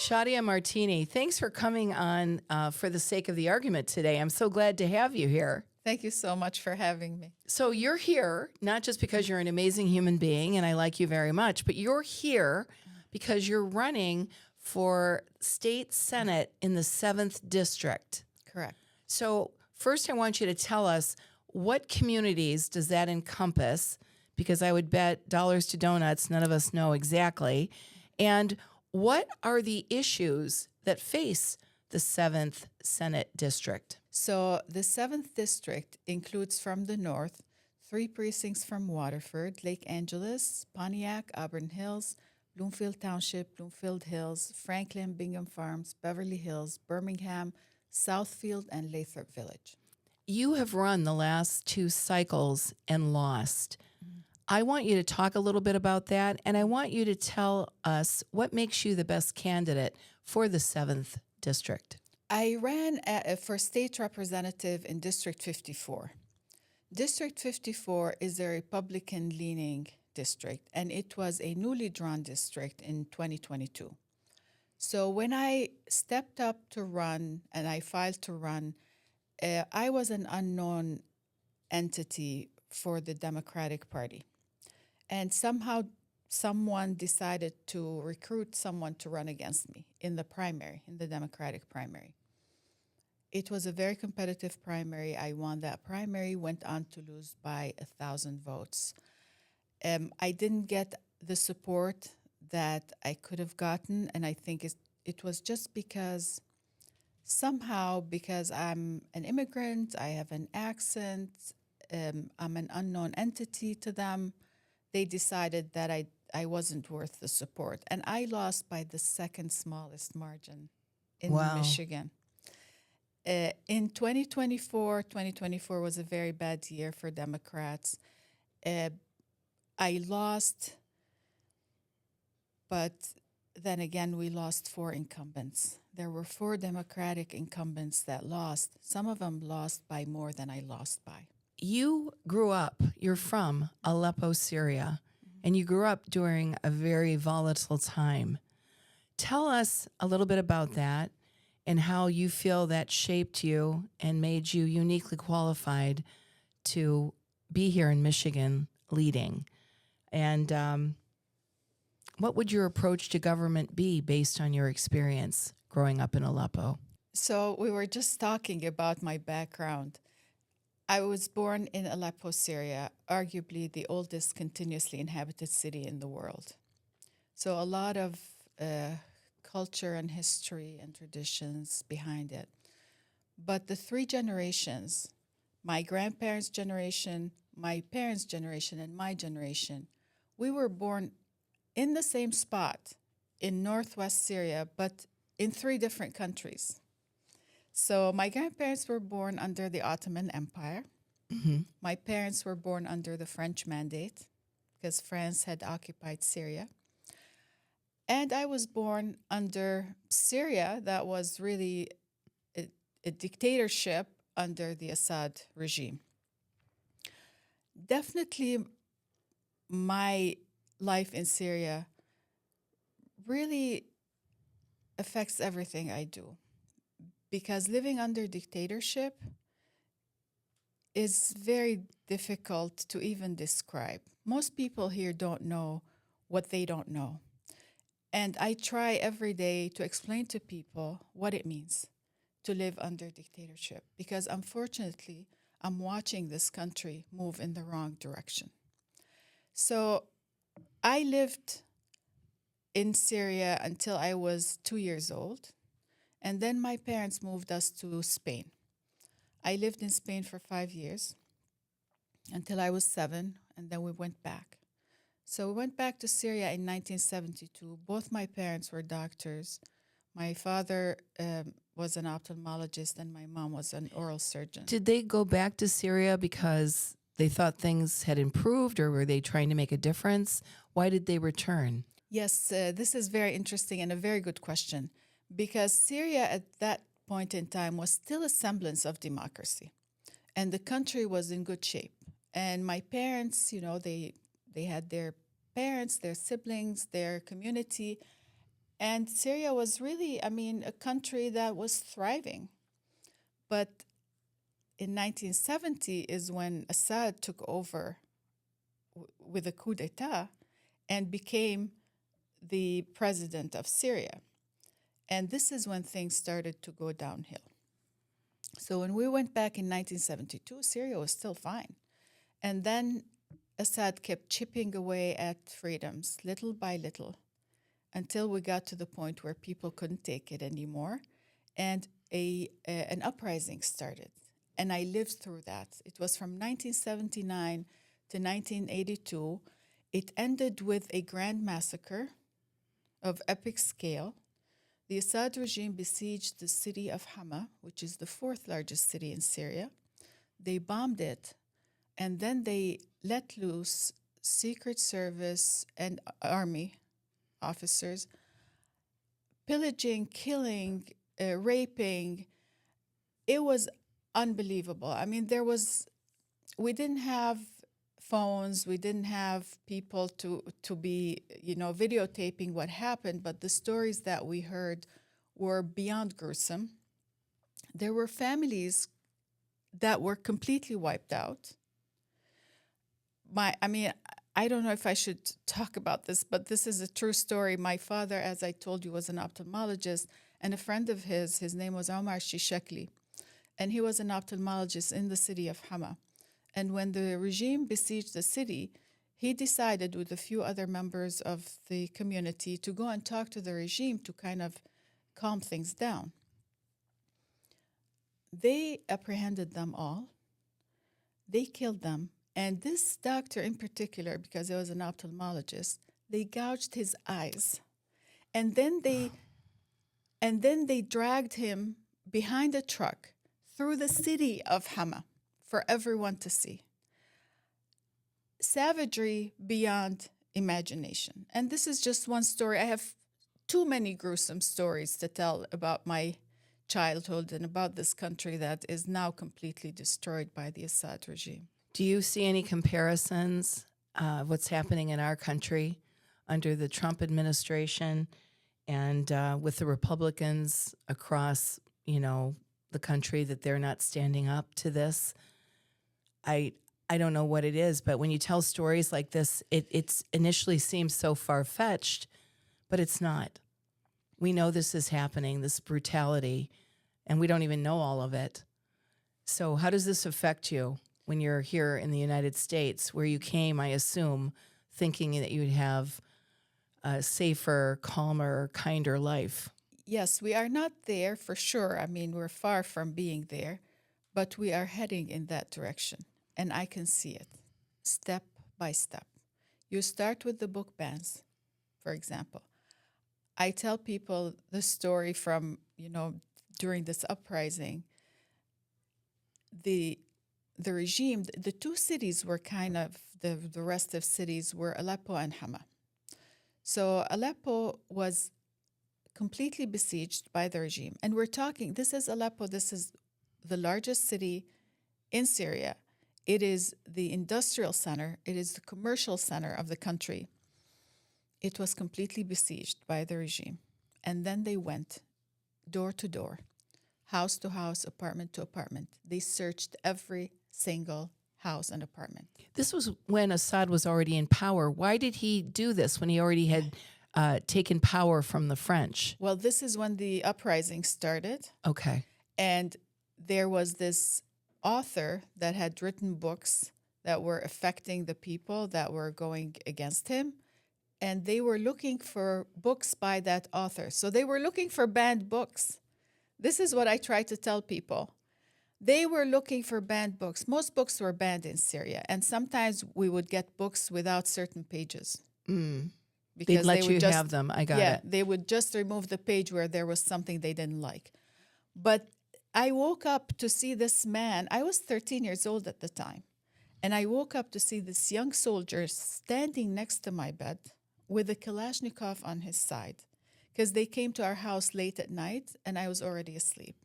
Shadia Martini, thanks for coming on for the sake of the argument today. I'm so glad to have you here. Thank you so much for having me. So you're here not just because you're an amazing human being and I like you very much, but you're here because you're running for state senate in the 7th district. Correct. So first I want you to tell us, what communities does that encompass? Because I would bet dollars to donuts, none of us know exactly. And what are the issues that face the 7th Senate District? So the 7th District includes from the north 3 precincts from Waterford, Lake Angeles, Pontiac, Auburn Hills, Bloomfield Township, Bloomfield Hills, Franklin, Bingham Farms, Beverly Hills, Birmingham, Southfield, and Lathrop Village. You have run the last 2 cycles and lost. I want you to talk a little bit about that, and I want you to tell us what makes you the best candidate for the 7th District. I ran for state representative in District 54. District 54 is a Republican-leaning district, and it was a newly drawn district in 2022. So when I stepped up to run and I filed to run, I was an unknown entity for the Democratic Party. And somehow someone decided to recruit someone to run against me in the primary, in the Democratic primary. It was a very competitive primary. I won that primary, went on to lose by 1,000 votes. I didn't get the support that I could have gotten, and I think it was just because somehow, because I'm an immigrant, I have an accent, I'm an unknown entity to them, they decided that I wasn't worth the support. And I lost by the second smallest margin in Michigan. In 2024 was a very bad year for Democrats. I lost, but then again, we lost 4 incumbents. There were 4 Democratic incumbents that lost. Some of them lost by more than I lost by. You grew up, you're from Aleppo, Syria, and you grew up during a very volatile time. Tell us a little bit about that and how you feel that shaped you and made you uniquely qualified to be here in Michigan leading. And what would your approach to government be based on your experience growing up in Aleppo? So we were just talking about my background. I was born in Aleppo, Syria, arguably the oldest continuously inhabited city in the world. So a lot of culture and history and traditions behind it. But the 3 generations, my grandparents' generation, my parents' generation, and my generation, we were born in the same spot in northwest Syria, but in 3 different countries. So my grandparents were born under the Ottoman Empire. Mm-hmm. My parents were born under the French Mandate because France had occupied Syria. And I was born under Syria that was really a dictatorship under the Assad regime. Definitely my life in Syria really affects everything I do. Because living under dictatorship is very difficult to even describe. Most people here don't know what they don't know. And I try every day to explain to people what it means to live under dictatorship. Because unfortunately, I'm watching this country move in the wrong direction. So I lived in Syria until I was 2 years old. And then my parents moved us to Spain. I lived in Spain for 5 years until I was 7, and then we went back. So we went back to Syria in 1972. Both my parents were doctors. My father was an ophthalmologist, and my mom was an oral surgeon. Did they go back to Syria because they thought things had improved, or were they trying to make a difference? Why did they return? Yes, this is very interesting and a very good question. Because Syria at that point in time was still a semblance of democracy. And the country was in good shape. And my parents, they had their parents, their siblings, their community. And Syria was really, a country that was thriving. But in 1970 is when Assad took over with a coup d'etat and became the president of Syria. And this is when things started to go downhill. So when we went back in 1972, Syria was still fine. And then Assad kept chipping away at freedoms little by little until we got to the point where people couldn't take it anymore. And an uprising started. And I lived through that. It was from 1979 to 1982. It ended with a grand massacre of epic scale. The Assad regime besieged the city of Hama, which is the fourth largest city in Syria. They bombed it, and then they let loose Secret Service and army officers, pillaging, killing, raping. It was unbelievable. I mean, we didn't have phones, we didn't have people to be, videotaping what happened, but the stories that we heard were beyond gruesome. There were families that were completely wiped out. I don't know if I should talk about this, but this is a true story. My father, as I told you, was an ophthalmologist, and a friend of his name was Omar Shishakli, and he was an ophthalmologist in the city of Hama. And when the regime besieged the city, he decided with a few other members of the community to go and talk to the regime to kind of calm things down. They apprehended them all. They killed them. And this doctor in particular, because he was an ophthalmologist, they gouged his eyes. And then they dragged him behind a truck through the city of Hama for everyone to see. Savagery beyond imagination. And this is just one story. I have too many gruesome stories to tell about my childhood and about this country that is now completely destroyed by the Assad regime. Do you see any comparisons of what's happening in our country under the Trump administration and with the Republicans across, the country, that they're not standing up to this? I don't know what it is, but when you tell stories like this, it initially seems so far-fetched, but it's not. We know this is happening, this brutality, and we don't even know all of it. So how does this affect you when you're here in the United States, where you came, I assume, thinking that you'd have a safer, calmer, kinder life? Yes, we are not there for sure. I mean, we're far from being there, but we are heading in that direction. And I can see it step by step. You start with the book bans, for example. I tell people the story from, during this uprising, the regime, the two cities were kind of, the rest of cities were Aleppo and Hama. So Aleppo was completely besieged by the regime. And we're talking, this is Aleppo, this is the largest city in Syria. It is the industrial center, it is the commercial center of the country. It was completely besieged by the regime. And then they went door to door, house to house, apartment to apartment. They searched every single house and apartment. This was when Assad was already in power. Why did he do this when he already had taken power from the French? Well, this is when the uprising started. Okay. And there was this author that had written books that were affecting the people that were going against him. And they were looking for books by that author. So they were looking for banned books. This is what I try to tell people. They were looking for banned books. Most books were banned in Syria. And sometimes we would get books without certain pages. Because they'd let you have them. I got it. Yeah, they would just remove the page where there was something they didn't like. But I woke up to see this man. I was 13 years old at the time. And I woke up to see this young soldier standing next to my bed with a Kalashnikov on his side, because they came to our house late at night and I was already asleep.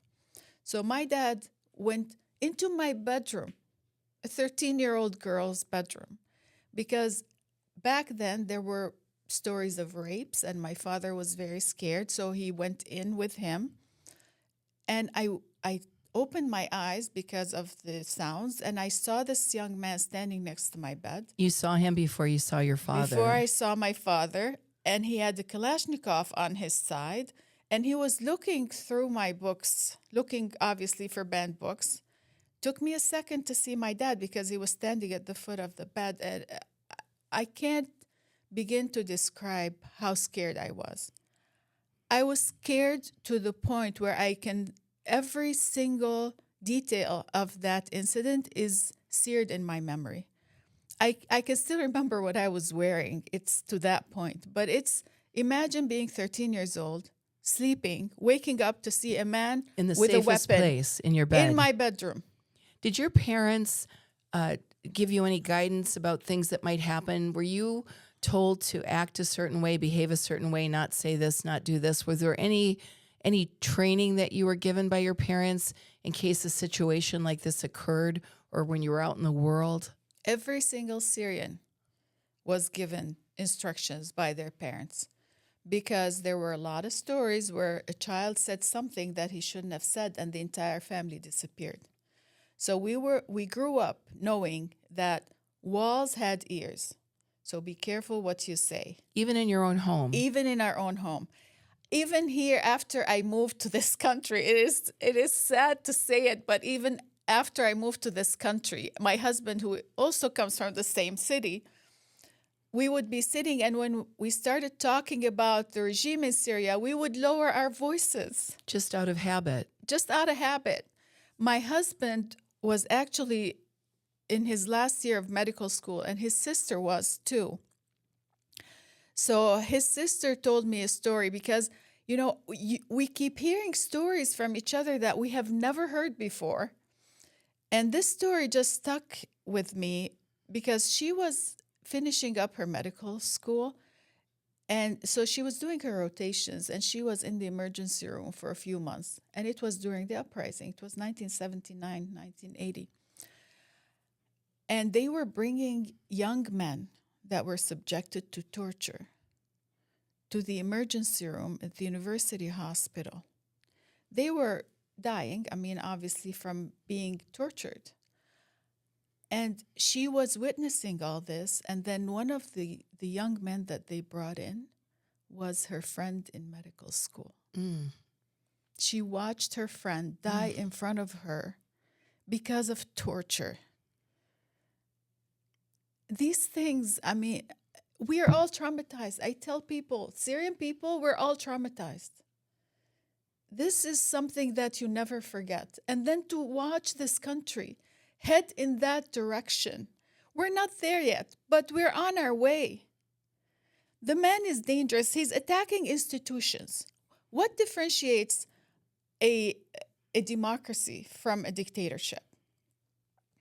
So my dad went into my bedroom, a 13-year-old girl's bedroom, because back then there were stories of rapes, and my father was very scared, so he went in with him. And I opened my eyes because of the sounds, and I saw this young man standing next to my bed. You saw him before you saw your father. Before I saw my father, and he had the Kalashnikov on his side, and he was looking through my books, looking obviously for banned books. Took me a second to see my dad because he was standing at the foot of the bed, and I can't begin to describe how scared I was. I was scared to the point where every single detail of that incident is seared in my memory. I can still remember what I was wearing. It's to that point. But imagine being 13 years old, sleeping, waking up to see a man in the with a safest weapon place in your bed. in my bedroom. Did your parents give you any guidance about things that might happen? Were you told to act a certain way, behave a certain way, not say this, not do this? Was there any training that you were given by your parents in case a situation like this occurred or when you were out in the world? Every single Syrian was given instructions by their parents because there were a lot of stories where a child said something that he shouldn't have said and the entire family disappeared. So we grew up knowing that walls had ears. So be careful what you say. Even in your own home? Even in our own home. Even here, after I moved to this country, it is sad to say it, but even after I moved to this country, my husband, who also comes from the same city, we would be sitting, and when we started talking about the regime in Syria, we would lower our voices. Just out of habit. Just out of habit. My husband was actually in his last year of medical school, and his sister was too. So his sister told me a story because, we keep hearing stories from each other that we have never heard before. And this story just stuck with me because she was finishing up her medical school. And so she was doing her rotations, and she was in the emergency room for a few months. And it was during the uprising. It was 1979, 1980. And they were bringing young men that were subjected to torture to the emergency room at the university hospital. They were dying, obviously from being tortured. And she was witnessing all this. And then one of the young men that they brought in was her friend in medical school. Mm. She watched her friend die in front of her because of torture. These things, we are all traumatized. I tell people, Syrian people, we're all traumatized. This is something that you never forget. And then to watch this country head in that direction. We're not there yet, but we're on our way. The man is dangerous. He's attacking institutions. What differentiates a democracy from a dictatorship?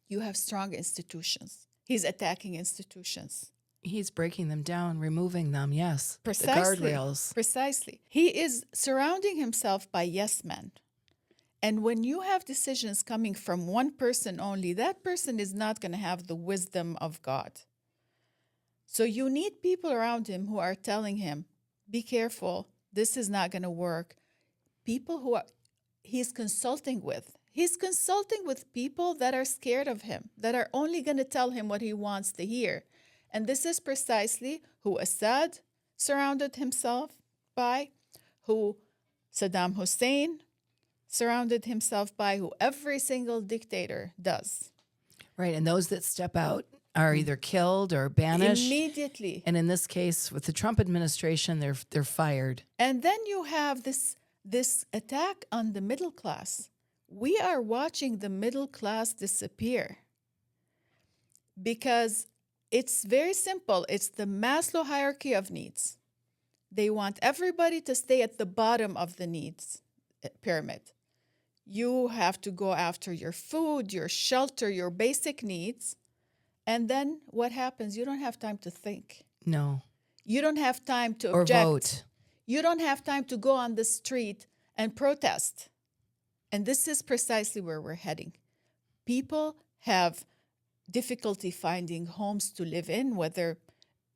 You have strong institutions. He's attacking institutions. He's breaking them down, removing them, yes. Precisely. The guardrails. Precisely. He is surrounding himself by yes men. And when you have decisions coming from one person only, that person is not going to have the wisdom of God. So you need people around him who are telling him, be careful, this is not going to work. People who he's consulting with. He's consulting with people that are scared of him, that are only going to tell him what he wants to hear. And this is precisely who Assad surrounded himself by, who Saddam Hussein surrounded himself by, who every single dictator does. Right, and those that step out are either killed or banished. Immediately. And in this case, with the Trump administration, they're fired. And then you have this attack on the middle class. We are watching the middle class disappear because it's very simple. It's the Maslow hierarchy of needs. They want everybody to stay at the bottom of the needs pyramid. You have to go after your food, your shelter, your basic needs. And then what happens? You don't have time to think. No. You don't have time to or object. Vote. You don't have time to go on the street and protest. And this is precisely where we're heading. People have difficulty finding homes to live in, whether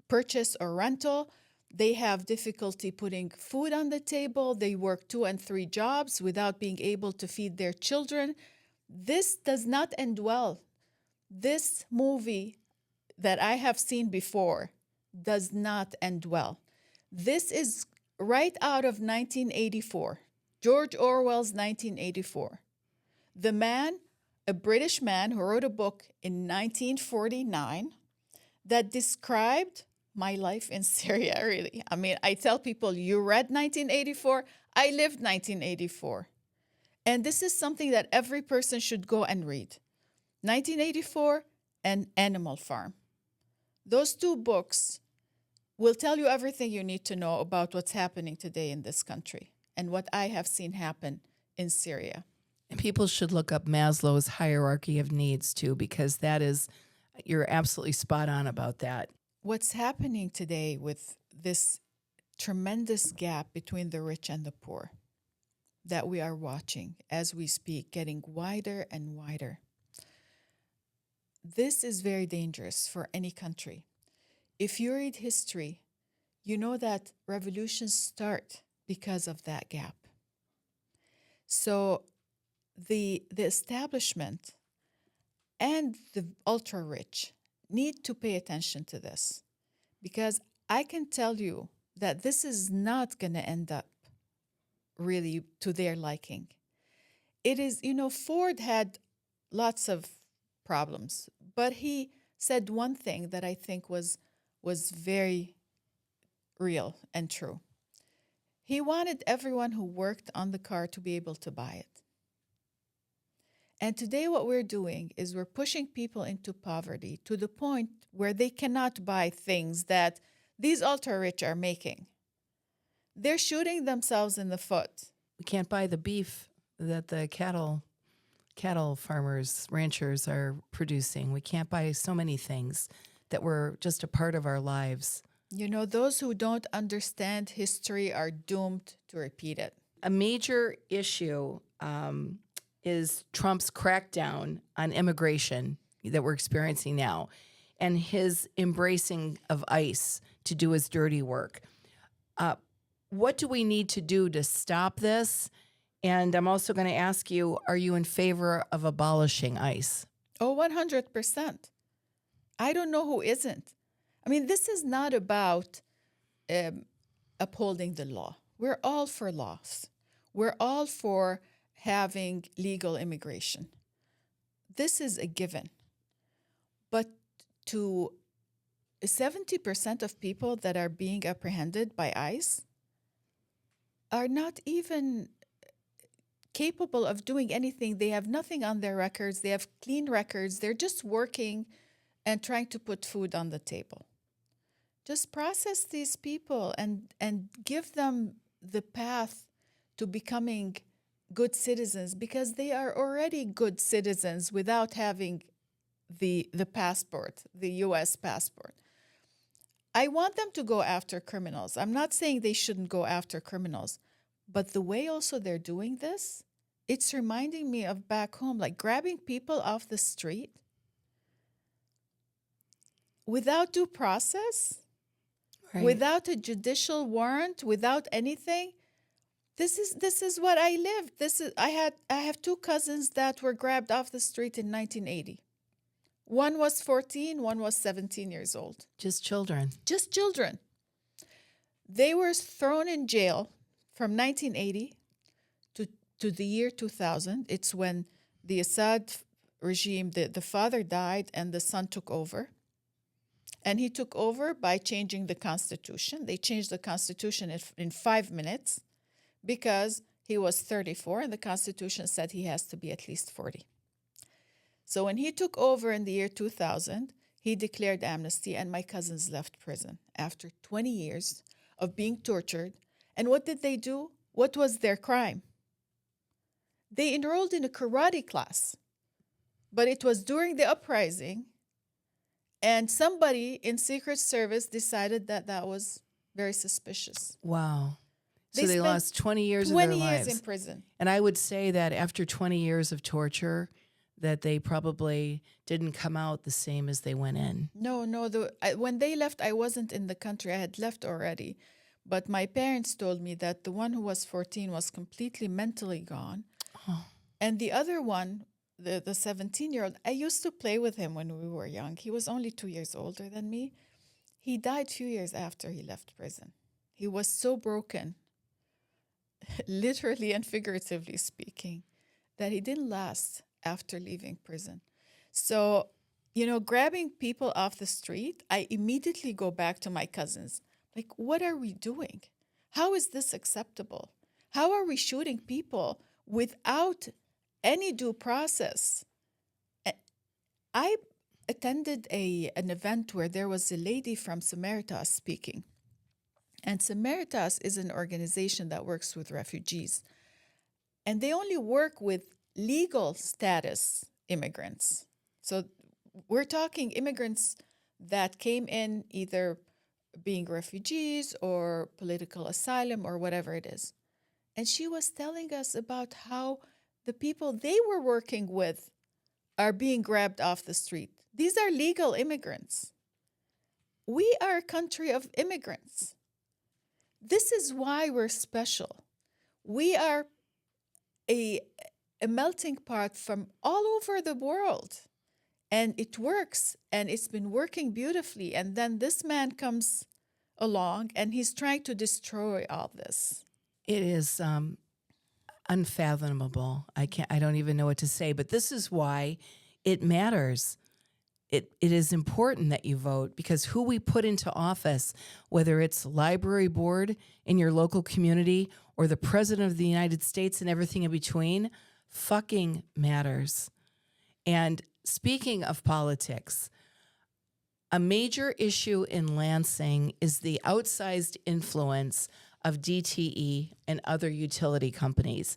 purchase or rental. They have difficulty putting food on the table. They work 2 and 3 jobs without being able to feed their children. This does not end well. This movie that I have seen before does not end well. This is right out of 1984, George Orwell's 1984. The man, a British man who wrote a book in 1949 that described my life in Syria, really. I mean, I tell people, you read 1984, I lived 1984. And this is something that every person should go and read. 1984 and Animal Farm. Those 2 books will tell you everything you need to know about what's happening today in this country and what I have seen happen in Syria. And people should look up Maslow's hierarchy of needs too, because that is, you're absolutely spot on about that. What's happening today with this tremendous gap between the rich and the poor that we are watching as we speak, getting wider and wider. This is very dangerous for any country. If you read history, you know that revolutions start because of that gap. So the establishment and the ultra-rich need to pay attention to this, because I can tell you that this is not going to end up really to their liking. It is, Ford had lots of problems, but he said one thing that I think was very real and true. He wanted everyone who worked on the car to be able to buy it. And today what we're doing is we're pushing people into poverty to the point where they cannot buy things that these ultra-rich are making. They're shooting themselves in the foot. We can't buy the beef that the cattle farmers, ranchers are producing. We can't buy so many things that were just a part of our lives. Those who don't understand history are doomed to repeat it. A major issue is Trump's crackdown on immigration that we're experiencing now, and his embracing of ICE to do his dirty work. What do we need to do to stop this? And I'm also going to ask you, are you in favor of abolishing ICE? Oh, 100%. I don't know who isn't. I mean, this is not about upholding the law. We're all for laws. We're all for having legal immigration. This is a given. But to 70% of people that are being apprehended by ICE are not even capable of doing anything. They have nothing on their records. They have clean records. They're just working and trying to put food on the table. Just process these people and give them the path to becoming good citizens, because they are already good citizens without having the passport, the U.S. passport. I want them to go after criminals. I'm not saying they shouldn't go after criminals, but the way also they're doing this, it's reminding me of back home, like grabbing people off the street without due process, Right. without a judicial warrant, without anything. This is what I lived. I have 2 cousins that were grabbed off the street in 1980. One was 14, one was 17 years old. Just children. Just children. They were thrown in jail from 1980 to the year 2000. It's when the Assad regime, the father died and the son took over. And he took over by changing the Constitution. They changed the Constitution in 5 minutes because he was 34 and the Constitution said he has to be at least 40. So when he took over in the year 2000, he declared amnesty, and my cousins left prison after 20 years of being tortured. And what did they do? What was their crime? They enrolled in a karate class, but it was during the uprising, and somebody in Secret Service decided that was very suspicious. Wow. So They they spent lost 20 years of 20 their years lives. in prison. And I would say that after 20 years of torture, that they probably didn't come out the same as they went in. No, no. When they left, I wasn't in the country. I had left already. But my parents told me that the one who was 14 was completely mentally gone. Oh. And the other one, the 17-year-old, I used to play with him when we were young. He was only 2 years older than me. He died a few years after he left prison. He was so broken, literally and figuratively speaking, that he didn't last after leaving prison. So, grabbing people off the street, I immediately go back to my cousins. Like, what are we doing? How is this acceptable? How are we shooting people without any due process? I attended an event where there was a lady from Samaritas speaking. And Samaritas is an organization that works with refugees. And they only work with legal status immigrants. So we're talking immigrants that came in either being refugees or political asylum or whatever it is. And she was telling us about how the people they were working with are being grabbed off the street. These are legal immigrants. We are a country of immigrants. This is why we're special. We are a melting pot from all over the world. And it works, and it's been working beautifully. And then this man comes along, and he's trying to destroy all this. It is unfathomable. I don't even know what to say, but this is why it matters. It is important that you vote, because who we put into office, whether it's library board in your local community or the president of the United States and everything in between, fucking matters. And speaking of politics, a major issue in Lansing is the outsized influence of DTE and other utility companies.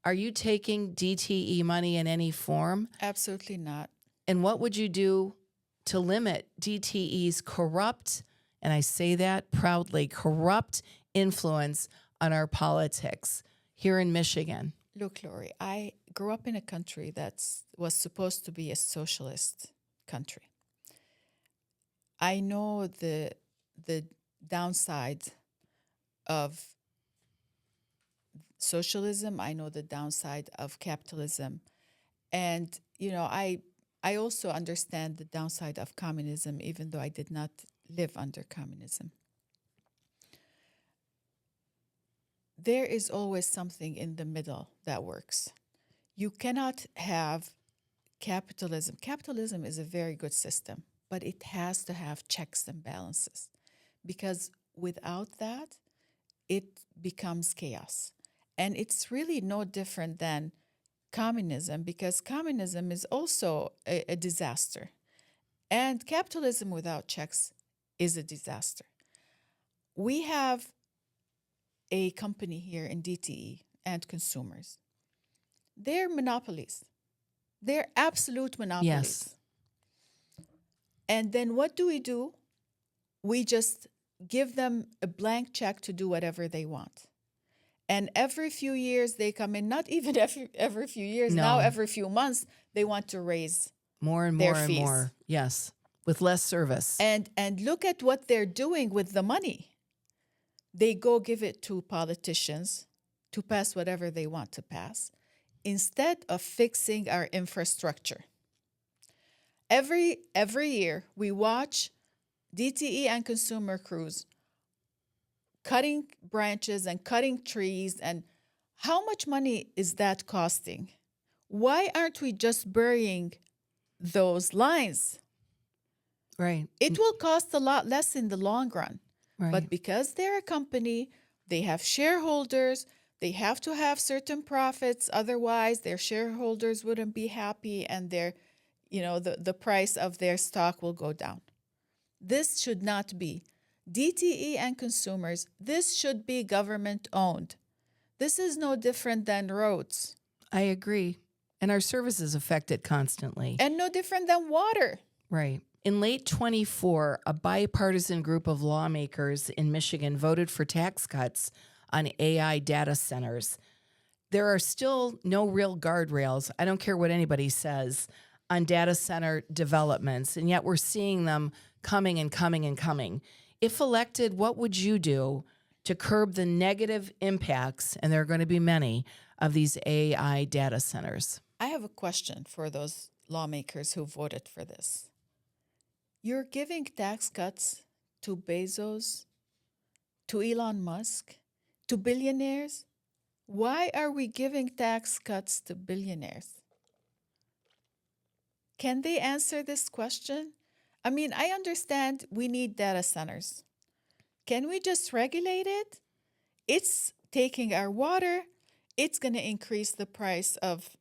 Are you taking DTE money in any form? Absolutely not. And what would you do to limit DTE's corrupt, and I say that proudly, corrupt influence on our politics here in Michigan? Look, Lori, I grew up in a country that was supposed to be a socialist country. I know the downside of socialism. I know the downside of capitalism. And, I also understand the downside of communism, even though I did not live under communism. There is always something in the middle that works. You cannot have capitalism. Capitalism is a very good system, but it has to have checks and balances, because without that, it becomes chaos. And it's really no different than communism, because communism is also a disaster. And capitalism without checks is a disaster. We have a company here in DTE and consumers. They're monopolies. They're absolute monopolies. Yes. And then what do? We just give them a blank check to do whatever they want. And every few years they come in, not even every few years, now every few months, they want to raise more and their more fees. and more. Yes, with less service. And look at what they're doing with the money. They go give it to politicians to pass whatever they want to pass, instead of fixing our infrastructure. Every year, we watch DTE and consumer crews cutting branches and cutting trees. And how much money is that costing? Why aren't we just burying those lines? Right. It will cost a lot less in the long run. Right. But because they're a company, they have shareholders, they have to have certain profits. Otherwise, their shareholders wouldn't be happy, and the price of their stock will go down. This should not be. DTE and consumers, this should be government owned. This is no different than roads. I agree. And our services affect it constantly. And no different than water. Right. In late 24, a bipartisan group of lawmakers in Michigan voted for tax cuts on AI data centers. there are still no real guardrails. I don't care what anybody says on data center developments, and yet we're seeing them coming and coming and coming. If elected, what would you do to curb the negative impacts, and there are going to be many, of these AI data centers? I have a question for those lawmakers who voted for this. You're giving tax cuts to Bezos, to Elon Musk, to billionaires. Why are we giving tax cuts to billionaires? Can they answer this question? I mean, I understand we need data centers. Can we just regulate it? It's taking our water. It's going to increase the price of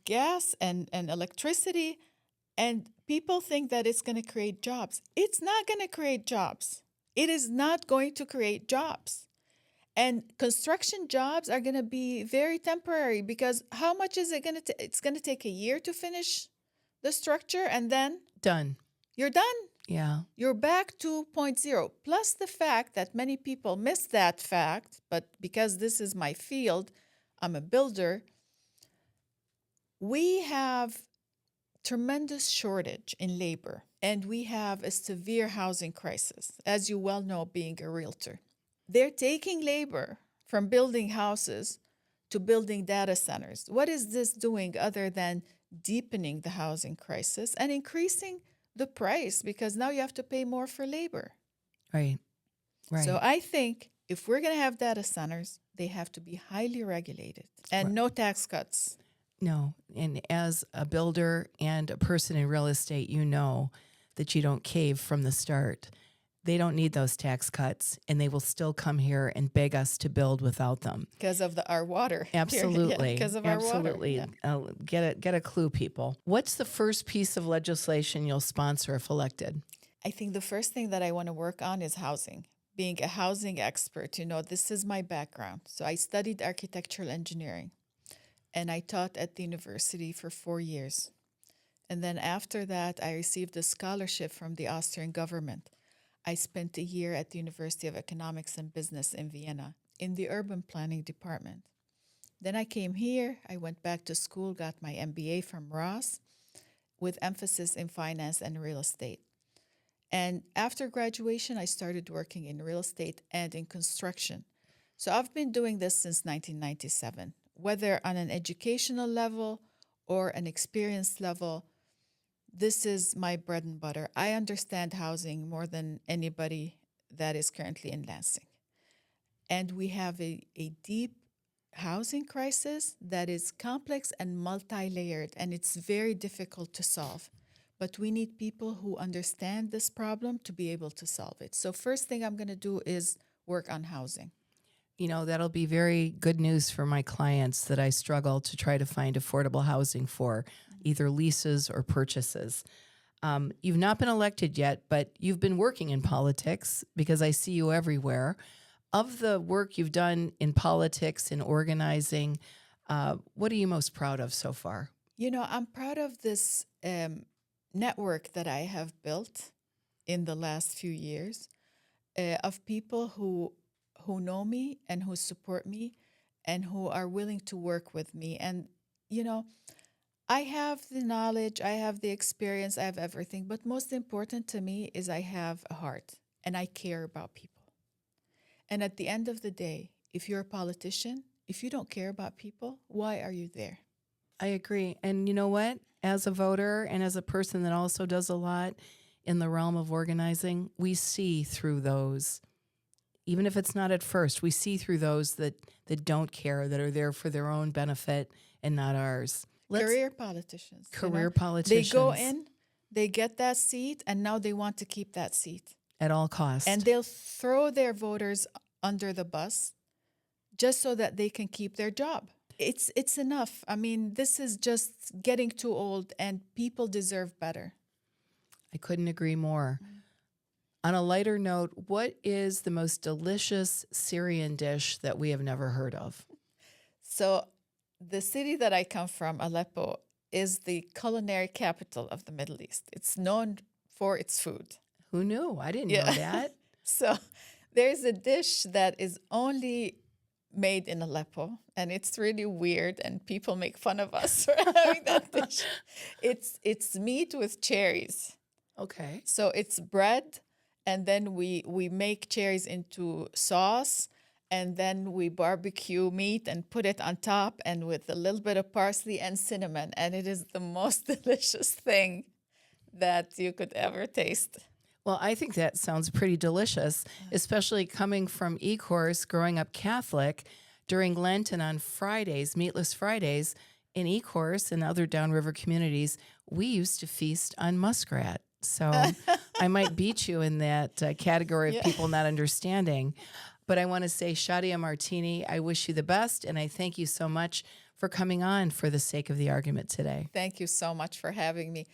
gas and electricity. And people think that it's going to create jobs. It's not going to create jobs. It is not going to create jobs. And construction jobs are going to be very temporary because how much is it going to it's going to take a year to finish the structure and then Done. you're done. Yeah. You're back to 0.0. Plus the fact that many people miss that fact, but because this is my field, I'm a builder, we have tremendous shortage in labor and we have a severe housing crisis, as you well know, being a realtor. They're taking labor from building houses to building data centers. What is this doing other than deepening the housing crisis and increasing the price because now you have to pay more for labor? Right. Right. So I think if we're going to have data centers, they have to be highly regulated and no tax cuts. No. And as a builder and a person in real estate, you know that you don't cave from the start. They don't need those tax cuts, and they will still come here and beg us to build without them. Because of our water. Absolutely. Because of Absolutely. our water. Yeah. Get a clue, people. What's the first piece of legislation you'll sponsor if elected? I think the first thing that I want to work on is housing. Being a housing expert, this is my background. So I studied architectural engineering, and I taught at the university for 4 years. And then after that, I received a scholarship from the Austrian government. I spent a year at the University of Economics and Business in Vienna in the urban planning department. Then I came here, I went back to school, got my MBA from Ross with emphasis in finance and real estate. And after graduation, I started working in real estate and in construction. So I've been doing this since 1997, whether on an educational level or an experience level. This is my bread and butter. I understand housing more than anybody that is currently in Lansing. And we have a deep housing crisis that is complex and multi-layered, and it's very difficult to solve. But we need people who understand this problem to be able to solve it. So first thing I'm going to do is work on housing. That'll be very good news for my clients that I struggle to try to find affordable housing for, either leases or purchases. You've not been elected yet, but you've been working in politics because I see you everywhere. Of the work you've done in politics and organizing, what are you most proud of so far? I'm proud of this network that I have built in the last few years of people who know me and who support me and who are willing to work with me. And, I have the knowledge, I have the experience, I have everything. But most important to me is I have a heart and I care about people. And at the end of the day, if you're a politician, if you don't care about people, why are you there? I agree. And you know what? As a voter and as a person that also does a lot in the realm of organizing, we see through those. Even if it's not at first, we see through those that don't care, that are there for their own benefit and not ours. Career politicians. Career politicians. They go in, they get that seat, and now they want to keep that seat. At all costs. And they'll throw their voters under the bus just so that they can keep their job. It's enough. I mean, this is just getting too old, and people deserve better. I couldn't agree more. On a lighter note, what is the most delicious Syrian dish that we have never heard of? So the city that I come from, Aleppo, is the culinary capital of the Middle East. It's known for its food. Who knew? I didn't know that. So there's a dish that is only made in Aleppo, and it's really weird, and people make fun of us for having that dish. It's meat with cherries. Okay. So it's bread, and then we make cherries into sauce, and then we barbecue meat and put it on top, and with a little bit of parsley and cinnamon, and it is the most delicious thing that you could ever taste. Well, I think that sounds pretty delicious, especially coming from E-Course, growing up Catholic. During Lent and on Fridays, Meatless Fridays, in E-Course and other downriver communities, we used to feast on muskrat. So I might beat you in that category of Yeah. people not understanding. But I want to say, Shadia Martini, I wish you the best, and I thank you so much for coming on for the sake of the argument today. Thank you so much for having me.